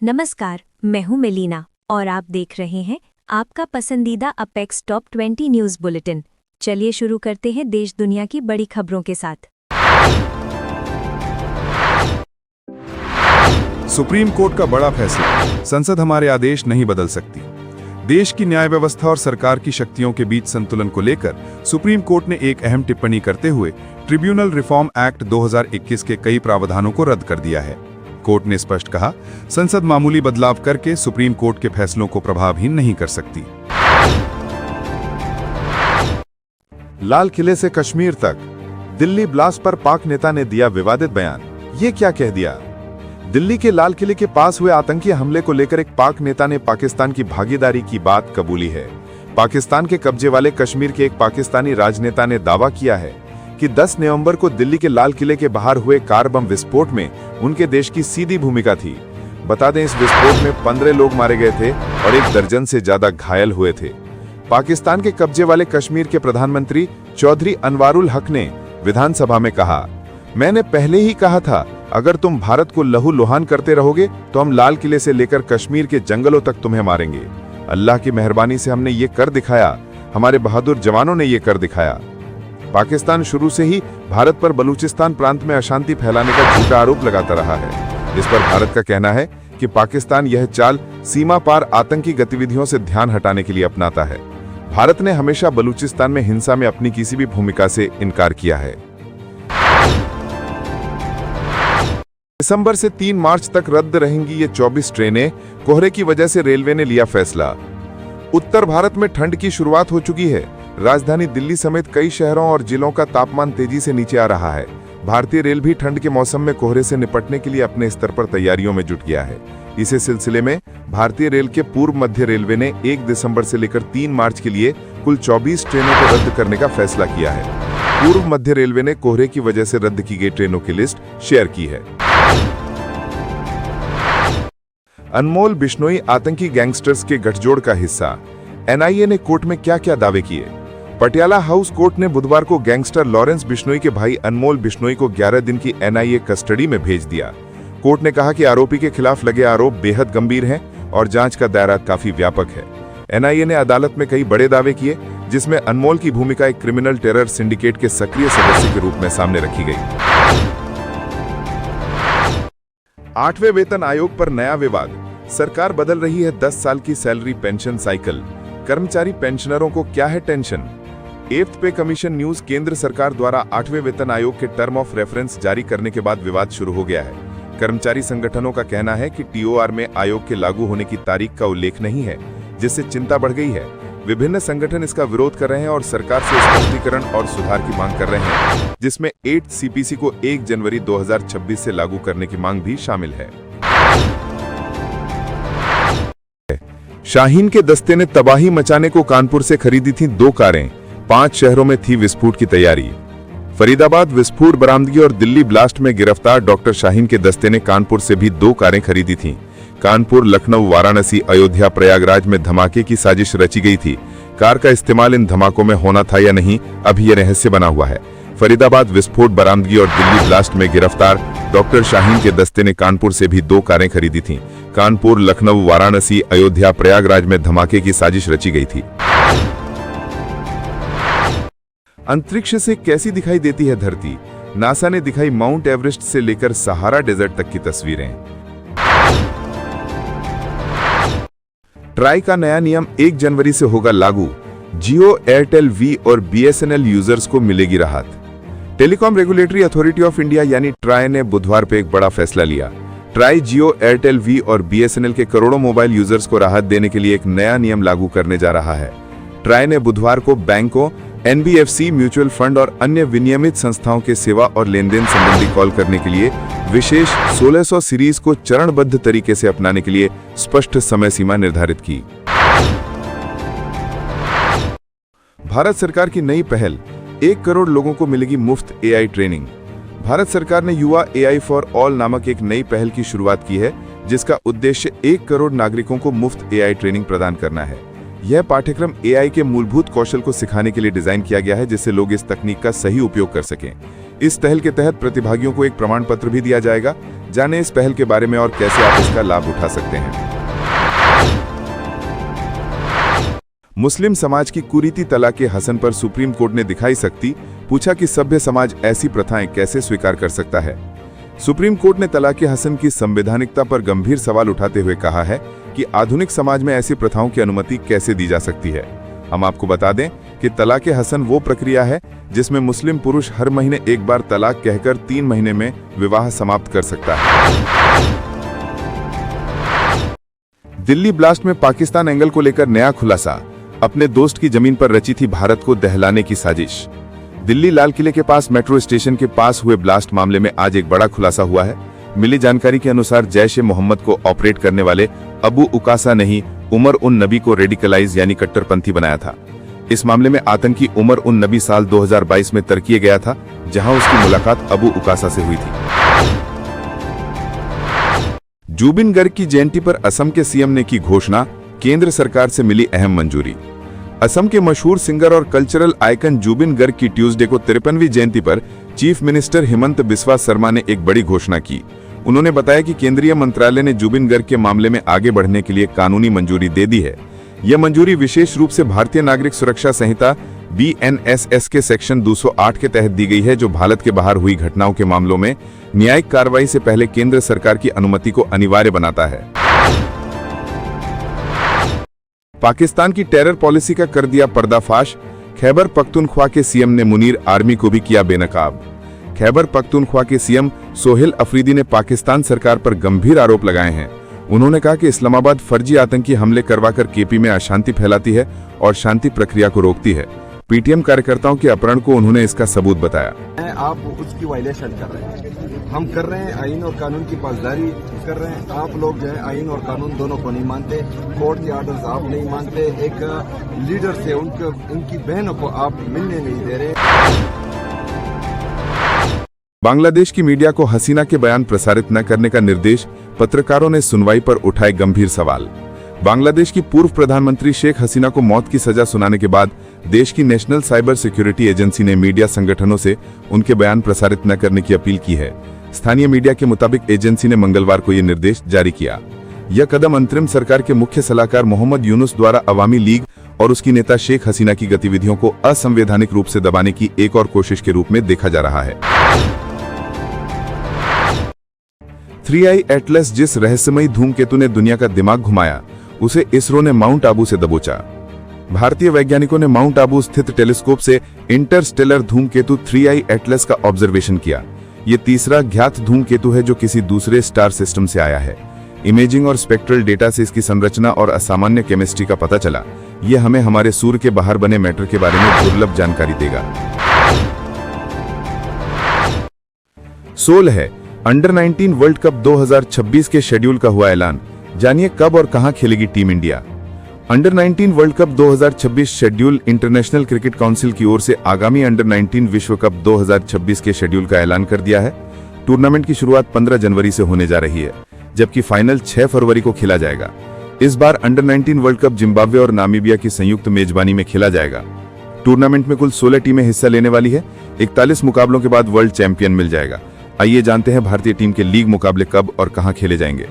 नमस्कार, मैं हूं मेलिना और आप देख रहे हैं आपका पसंदीदा अपेक्स टॉप 20 न्यूज़ बुलेटिन। चलिए शुरू करते हैं देश दुनिया की बड़ी खबरों के साथ। सुप्रीम कोर्ट का बड़ा फैसला, संसद हमारे आदेश नहीं बदल सकती। देश की न्याय व्यवस्था और सरकार की शक्तियों के बीच संतुलन को लेकर सुप्रीम कोर्ट ने एक अहम टिप्पणी करते हुए ट्रिब्यूनल रिफॉर्म एक्ट 2021 के कई प्रावधानों को रद्द कर दिया है। कोर्ट ने स्पष्ट कहा, संसद मामूली बदलाव करके सुप्रीम कोर्ट के फैसलों को प्रभावहीन नहीं कर सकती। लाल किले से कश्मीर तक, दिल्ली ब्लास्ट पर पाक नेता ने दिया विवादित बयान। ये क्या कह दिया? दिल्ली के लाल किले के पास हुए आतंकी हमले को लेकर एक पाक नेता ने पाकिस्तान की भागीदारी की बात कबूली है। पाकिस्तान के कब्जे वाले कश्मीर के एक पाकिस्तानी राजनेता ने दावा किया है कि 10 नवंबर को दिल्ली के लाल किले के बाहर हुए कार बम विस्फोट में उनके देश की सीधी भूमिका थी। बता दें, इस विस्फोट में 15 लोग मारे गए थे और 1 दर्जन से ज्यादा घायल हुए थे। पाकिस्तान के कब्जे वाले कश्मीर के प्रधानमंत्री चौधरी अनवारुल हक ने विधानसभा में कहा, मैंने पहले ही कहा था, अगर तुम भारत को लहूलुहान करते रहोगे तो हम लाल किले से लेकर कश्मीर के जंगलों तक तुम्हें मारेंगे। अल्लाह की मेहरबानी से हमने ये कर दिखाया, हमारे बहादुर जवानों ने ये कर दिखाया। पाकिस्तान शुरू से ही भारत पर बलूचिस्तान प्रांत में अशांति फैलाने का झूठा आरोप लगाता रहा है। इस पर भारत का कहना है कि पाकिस्तान यह चाल सीमा पार आतंकी गतिविधियों से ध्यान हटाने के लिए अपनाता है। भारत ने हमेशा बलूचिस्तान में हिंसा में अपनी किसी भी भूमिका से इनकार किया है। दिसंबर से 3 मार्च तक रद्द रहेंगी ये 24 ट्रेनें। कोहरे की वजह से रेलवे ने लिया फैसला। उत्तर भारत में ठंड की शुरुआत हो चुकी है। राजधानी दिल्ली समेत कई शहरों और जिलों का तापमान तेजी से नीचे आ रहा है। भारतीय रेल भी ठंड के मौसम में कोहरे से निपटने के लिए अपने स्तर पर तैयारियों में जुट गया है। इसी सिलसिले में भारतीय रेल के पूर्व मध्य रेलवे ने 1 दिसंबर से लेकर 3 मार्च के लिए कुल 24 ट्रेनों को रद्द करने का फैसला किया है। पूर्व मध्य रेलवे ने कोहरे की वजह से रद्द की गई ट्रेनों की लिस्ट शेयर की है। अनमोल बिश्नोई आतंकी गैंगस्टर्स के गठजोड़ का हिस्सा। एनआईए ने कोर्ट में क्या क्या दावे किए? पटियाला हाउस कोर्ट ने बुधवार को गैंगस्टर लॉरेंस बिश्नोई के भाई अनमोल बिश्नोई को 11 दिन की एनआईए कस्टडी में भेज दिया। कोर्ट ने कहा कि आरोपी के खिलाफ लगे आरोप बेहद गंभीर हैं और जांच का दायरा काफी व्यापक है। एनआईए ने अदालत में कई बड़े दावे किए, जिसमें अनमोल की भूमिका एक क्रिमिनल टेरर सिंडिकेट के सक्रिय सदस्य के रूप में सामने रखी गई। 8वें वेतन आयोग पर नया विवाद। सरकार बदल रही है 10 साल की सैलरी पेंशन साइकिल। कर्मचारी पेंशनरों को क्या है टेंशन? 8th पे कमीशन न्यूज। केंद्र सरकार द्वारा 8वें वेतन आयोग के टर्म ऑफ रेफरेंस जारी करने के बाद विवाद शुरू हो गया है। कर्मचारी संगठनों का कहना है कि टीओआर में आयोग के लागू होने की तारीख का उल्लेख नहीं है, जिससे चिंता बढ़ गई है। विभिन्न संगठन इसका विरोध कर रहे हैं और सरकार से स्पष्टीकरण और सुधार की मांग कर रहे हैं, जिसमें 8 सीपीसी को 1 जनवरी 2026 से लागू करने की मांग भी शामिल है। शाहीन के दस्ते ने तबाही मचाने को कानपुर से खरीदी थी 2 कारें। 5 शहरों में थी विस्फोट की तैयारी। फरीदाबाद विस्फोट बरामदगी और दिल्ली ब्लास्ट में गिरफ्तार डॉक्टर शाहीन के दस्ते ने कानपुर से भी 2 कारें खरीदी थीं। कानपुर, लखनऊ, वाराणसी, अयोध्या, प्रयागराज में धमाके की साजिश रची गई थी। कार का इस्तेमाल इन धमाकों में होना था या नहीं, अभी यह रहस्य बना हुआ है। फरीदाबाद विस्फोट बरामदगी और दिल्ली ब्लास्ट में गिरफ्तार डॉक्टर शाहीन के दस्ते ने कानपुर से भी 2 कारें खरीदी थीं। कानपुर, लखनऊ, वाराणसी, अयोध्या, प्रयागराज में धमाके की साजिश रची गई थी। अंतरिक्ष से कैसी दिखाई देती है धरती? नासा ने दिखाई माउंट एवरेस्ट से लेकर सहारा डेजर्ट तक की तस्वीरें। ट्राई का नया नियम 1 जनवरी से होगा लागू। जियो, एयरटेल, वी और बीएसएनएल यूजर्स को मिलेगी राहत। Telecom regulatory authority of India यानी ट्राई ने बुधवार पर एक बड़ा फैसला लिया। ट्राई जियो, एयरटेल, वी और बीएसएनएल के करोड़ों मोबाइल यूजर्स को राहत देने के लिए एक नया नियम लागू करने जा रहा है। ट्राई ने बुधवार को बैंकों, एनबीएफसी, म्यूचुअल फंड और अन्य विनियमित संस्थाओं के सेवा और लेनदेन संबंधी कॉल करने के लिए विशेष 1600 सीरीज को चरणबद्ध तरीके से अपनाने के लिए स्पष्ट समय सीमा निर्धारित की। भारत सरकार की नई पहल, 1 करोड़ लोगों को मिलेगी मुफ्त एआई ट्रेनिंग। भारत सरकार ने युवा एआई फॉर ऑल नामक एक नई पहल की शुरुआत की है, जिसका उद्देश्य 1 करोड़ नागरिकों को मुफ्त एआई ट्रेनिंग प्रदान करना है। यह पाठ्यक्रम एआई के मूलभूत कौशल को सिखाने के लिए डिजाइन किया गया है, जिससे लोग इस तकनीक का सही उपयोग कर सकें। इस पहल के तहत प्रतिभागियों को एक प्रमाण पत्र भी दिया जाएगा, जाने इस पहल के बारे में और कैसे आप इसका लाभ उठा सकते हैं। मुस्लिम समाज की कुरीति तलाक़े हसन पर सुप्रीम कोर्ट ने दिखाई सख्ती, पूछा कि सभ्य समाज ऐसी प्रथाएं कैसे स्वीकार कर सकता है। सुप्रीम कोर्ट ने तलाक़े हसन की संवैधानिकता पर गंभीर सवाल उठाते हुए कहा है कि आधुनिक समाज में ऐसी प्रथाओं की अनुमति कैसे दी जा सकती है। हम आपको बता दें कि तलाक़े हसन वो प्रक्रिया है जिसमें मुस्लिम पुरुष हर महीने एक बार तलाक कहकर 3 महीने में विवाह समाप्त कर सकता है। दिल्ली ब्लास्ट में पाकिस्तान एंगल को लेकर नया खुलासा, अपने दोस्त की जमीन पर रची थी भारत को दहलाने की साजिश। दिल्ली लाल किले के पास मेट्रो स्टेशन के पास हुए ब्लास्ट मामले में आज एक बड़ा खुलासा हुआ है। मिली जानकारी के अनुसार जैश ए मोहम्मद को ऑपरेट करने वाले अबू उकासा ने ही उमर उन नबी को रेडिकलाइज यानी कट्टरपंथी बनाया था। इस मामले में आतंकी उमर उन नबी साल 2022 में तरकिए गया था, जहां उसकी मुलाकात अबू उकासा से हुई थी। जुबिन गर्ग की जयंती पर असम के सीएम ने की घोषणा, केंद्र सरकार से मिली अहम मंजूरी। असम के मशहूर सिंगर और कल्चरल आइकन जुबिन गर्ग की ट्यूसडे को 53वीं जयंती पर चीफ मिनिस्टर हिमंत बिस्वा शर्मा ने एक बड़ी घोषणा की। उन्होंने बताया कि केंद्रीय मंत्रालय ने जुबिन गर्ग के मामले में आगे बढ़ने के लिए कानूनी मंजूरी दे दी है। यह मंजूरी विशेष रूप से भारतीय नागरिक सुरक्षा संहिता BNSS के सेक्शन 208 के तहत दी गई है, जो भारत के बाहर हुई घटनाओं के मामलों में न्यायिक कार्रवाई से पहले केंद्र सरकार की अनुमति को अनिवार्य बनाता है। पाकिस्तान की टेरर पॉलिसी का कर दिया पर्दाफाश, खैबर पख्तूनख्वा के सीएम ने मुनीर आर्मी को भी किया बेनकाब। खैबर पख्तूनख्वा के सीएम सोहेल अफरीदी ने पाकिस्तान सरकार पर गंभीर आरोप लगाए हैं। उन्होंने कहा कि इस्लामाबाद फर्जी आतंकी हमले करवाकर केपी में अशांति फैलाती है और शांति प्रक्रिया को रोकती है। पीटीएम कार्यकर्ताओं के अपहरण को उन्होंने इसका सबूत बताया। आप उसकी वायलेशन कर रहे हैं, हम कर रहे हैं, आईन और कानून की पासदारी कर रहे हैं। आप लोग जो है आईन और कानून दोनों को नहीं मानते, कोर्ट के आर्डर्स आप नहीं मानते, एक लीडर से उनकी बहनों को आप मिलने नहीं दे रहे। बांग्लादेश की मीडिया को हसीना के बयान प्रसारित न करने का निर्देश, पत्रकारों ने सुनवाई पर उठाए गंभीर सवाल। बांग्लादेश की पूर्व प्रधानमंत्री शेख हसीना को मौत की सजा सुनाने के बाद देश की नेशनल साइबर सिक्योरिटी एजेंसी ने मीडिया संगठनों से उनके बयान प्रसारित न करने की अपील की है। स्थानीय मीडिया के मुताबिक एजेंसी ने मंगलवार को यह निर्देश जारी किया। यह कदम अंतरिम सरकार के मुख्य सलाहकार मोहम्मद यूनुस द्वारा अवामी लीग और उसकी नेता शेख हसीना की गतिविधियों को असंवैधानिक रूप से दबाने की एक और कोशिश के रूप में देखा जा रहा है। 3I एटलस जिस रहस्यमयी धूमकेतु ने दुनिया का दिमाग घुमाया, उसे इसरो ने माउंट आबू से दबोचा। भारतीय वैज्ञानिकों ने माउंट आबू स्थित टेलीस्कोप से इंटरस्टेलर धूमकेतु 3I एटलस का ऑब्जर्वेशन किया। ये तीसरा ज्ञात धूमकेतु है जो किसी दूसरे स्टार सिस्टम से आया है। इमेजिंग और स्पेक्ट्रल डेटा से इसकी संरचना और असामान्य केमिस्ट्री का पता चला। यह हमें हमारे सूर्य के बाहर बने मैटर के बारे में दुर्लभ जानकारी देगा। सोल है अंडर 19 वर्ल्ड कप 2026 के शेड्यूल का हुआ ऐलान, जानिए कब और कहां खेलेगी team India. Under 19 world cup 2026 schedule international cricket council की ओर से आगामी अंडर 19 विश्व कप 2026 के शेड्यूल का ऐलान कर दिया है। टूर्नामेंट की शुरुआत 15 जनवरी से होने जा रही है, जबकि फाइनल 6 फरवरी को खेला जाएगा। इस बार अंडर 19 वर्ल्ड कप जिम्बाब्वे और नामीबिया की संयुक्त मेजबानी में खेला जाएगा। टूर्नामेंट में कुल 16 टीमें हिस्सा लेने वाली है। 41 मुकाबलों के बाद वर्ल्ड चैंपियन मिल जाएगा। आइए जानते हैं भारतीय टीम के लीग मुकाबले कब और कहां खेले जाएंगे।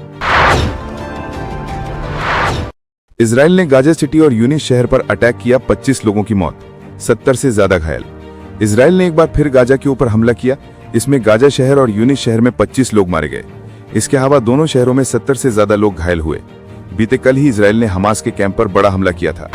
इजराइल ने गाजा सिटी और यूनिस शहर पर अटैक किया, 25 लोगों की मौत, 70 से ज्यादा घायल। इजराइल ने एक बार फिर गाजा के ऊपर हमला किया। इसमें गाजा शहर और यूनिस शहर में 25 लोग मारे गए। इसके अलावा दोनों शहरों में 70 से ज्यादा लोग घायल हुए। बीते कल ही इजराइल ने हमास के कैंप पर बड़ा हमला किया था।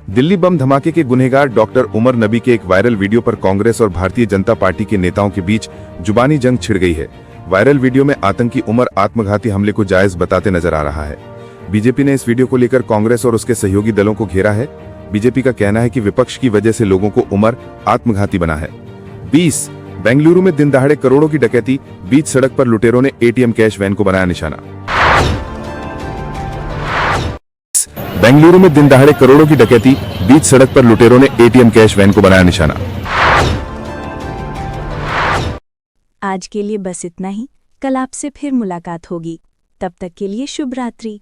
दिल्ली बम धमाके के गुनहगार डॉक्टर उमर नबी के एक वायरल वीडियो पर कांग्रेस और भारतीय जनता पार्टी के नेताओं के बीच जुबानी जंग छिड़ गई है। वायरल वीडियो में आतंकी उमर आत्मघाती हमले को जायज बताते नजर आ रहा है। बीजेपी ने इस वीडियो को लेकर कांग्रेस और उसके सहयोगी दलों को घेरा है। बीजेपी का कहना है कि विपक्ष की वजह से लोगों को उमर आत्मघाती बना है। 20 बेंगलुरु में दिन दहाड़े करोड़ों की डकैती, बीच सड़क पर लुटेरों ने एटीएम कैश वैन को बनाया निशाना। बेंगलुरु में दिन दहाड़े करोड़ों की डकैती, बीच सड़क पर लुटेरों ने एटीएम कैश वैन को बनाया निशाना। आज के लिए बस इतना ही। कल आपसे फिर मुलाकात होगी। तब तक के लिए शुभ रात्रि।